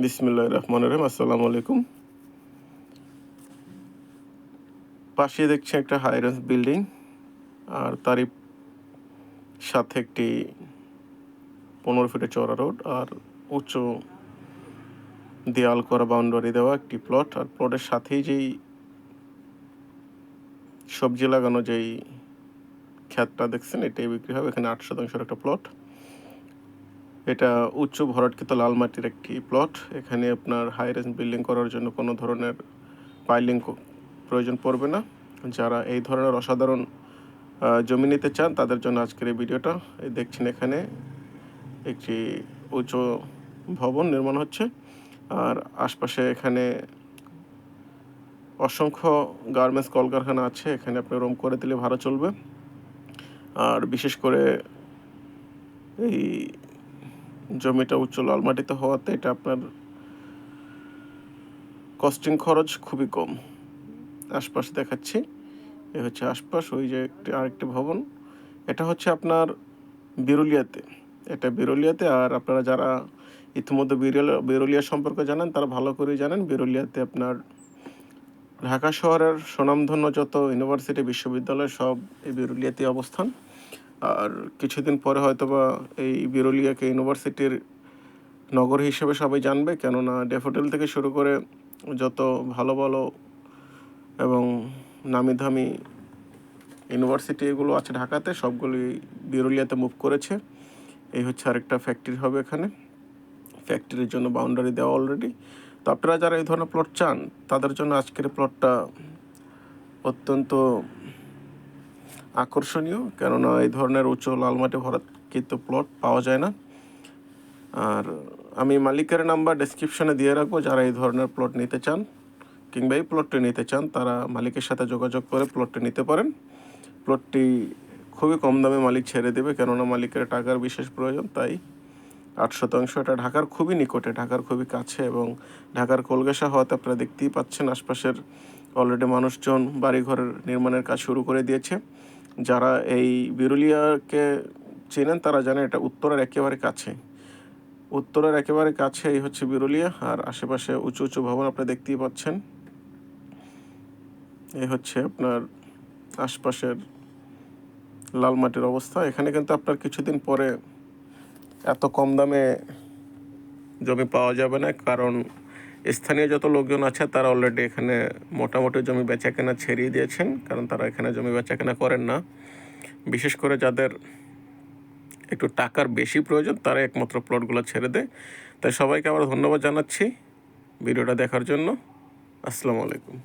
বিসমিল্লাহির রহমানির রহিম। আসসালামু আলাইকুম। পাশে দেখছি একটা হাই রাইজ বিল্ডিং, আর তারই সাথে একটি 15 ফিটের চওড়া রোড আর উঁচু দেয়াল করা বাউন্ডারি দেওয়া একটি প্লট। আর প্লটের সাথেই যেই সবজি লাগানো যেই ক্ষেতটা দেখছেন, এটাই বিক্রি হবে। এখানে 8 শতাংশের একটা প্লট। এটা উচ্চ ভরাটকৃত লাল মাটির একটি প্লট। এখানে আপনার হাই রাইজ বিল্ডিং করার জন্য কোনো ধরনের পাইলিং প্রয়োজন পড়বে না। যারা এই ধরনের অসাধারণ জমি নিতে চান তাদের জন্য আজকের এই ভিডিওটা। দেখছেন এখানে একটি উঁচু ভবন নির্মাণ হচ্ছে, আর আশপাশে এখানে অসংখ্য গার্মেন্টস কলকারখানা আছে। এখানে আপনি রুম করে দিলে ভাড়া চলবে। আর বিশেষ করে এই জমিটা উচ্চ লাল মাটিতে হওয়াতে এটা আপনার কস্টিং খরচ খুবই কম। আশপাশ দেখাচ্ছি, এ হচ্ছে আশপাশ। ওই যে আরেকটি ভবন, এটা হচ্ছে আপনার বিরুলিয়াতে। এটা বিরুলিয়াতে। আর আপনারা যারা ইতিমধ্যে বিরুলিয়া সম্পর্কে জানেন তারা ভালো করেই জানেন, বিরুলিয়াতে আপনার ঢাকা শহরের স্বনামধন্য যত ইউনিভার্সিটি বিশ্ববিদ্যালয় সব এই বিরুলিয়াতে অবস্থান। আর কিছুদিন পরে হয়তোবা এই বিরুলিয়াকে ইউনিভার্সিটির নগর হিসেবে সবাই জানবে, কেননা ড্যাফোডিল থেকে শুরু করে যত ভালো ভালো এবং নামি দামি ইউনিভার্সিটি এগুলো আছে ঢাকাতে, সবগুলি বিরুলিয়াতে মুভ করেছে। এই হচ্ছে আরেকটা ফ্যাক্টরি হবে এখানে। ফ্যাক্টরির জন্য বাউন্ডারি দেওয়া অলরেডি। তো আপনারা যারা এই ধরনের প্লট চান তাদের জন্য আজকের প্লটটা অত্যন্ত আকর্ষণীয়, কেননা এই ধরনের উঁচু লাল মাটি ভরাটকৃত প্লট পাওয়া যায় না। আর আমি মালিকের নাম্বার ডেসক্রিপশনে দিয়ে রাখবো। যারা এই ধরনের প্লট নিতে চান কিংবা এই প্লটটি নিতে চান তারা মালিকের সাথে যোগাযোগ করে প্লটটি নিতে পারেন। প্লটটি খুবই কম দামে মালিক ছেড়ে দেবে, কেননা মালিকের টাকার বিশেষ প্রয়োজন। তাই 8 শতাংশ। এটা ঢাকার খুবই নিকটে, ঢাকার খুবই কাছে, এবং ঢাকার কলকাতা হওয়াতে আপনারা দেখতেই পাচ্ছেন আশপাশের অলরেডি মানুষজন বাড়িঘরের নির্মাণের কাজ শুরু করে দিয়েছে। যারা এই বিরুলিয়াকে চেনেন তারা জানেন এটা উত্তরের একেবারে কাছে। উত্তরের একেবারে কাছে এই হচ্ছে বিরুলিয়া। আর আশেপাশে উঁচু উঁচু ভবন আপনারা দেখতেই পাচ্ছেন। এই হচ্ছে আপনার আশপাশের লাল মাটির অবস্থা। এখানে কিন্তু আপনার কিছুদিন পরে এত কম দামে জমি পাওয়া যাবে না, কারণ স্থানীয় যত লোকজন আছে তারা অলরেডি এখানে মোটামুটি জমি বেচা কেনা ছেড়িয়ে দিয়েছেন, কারণ তারা এখানে জমি বেচা কেনা করেন না। বিশেষ করে যাদের একটু টাকার বেশি প্রয়োজন তারা একমাত্র প্লটগুলো ছেড়ে দেয়। তাই সবাইকে আবার ধন্যবাদ জানাচ্ছি ভিডিওটা দেখার জন্য। আসসালামু আলাইকুম।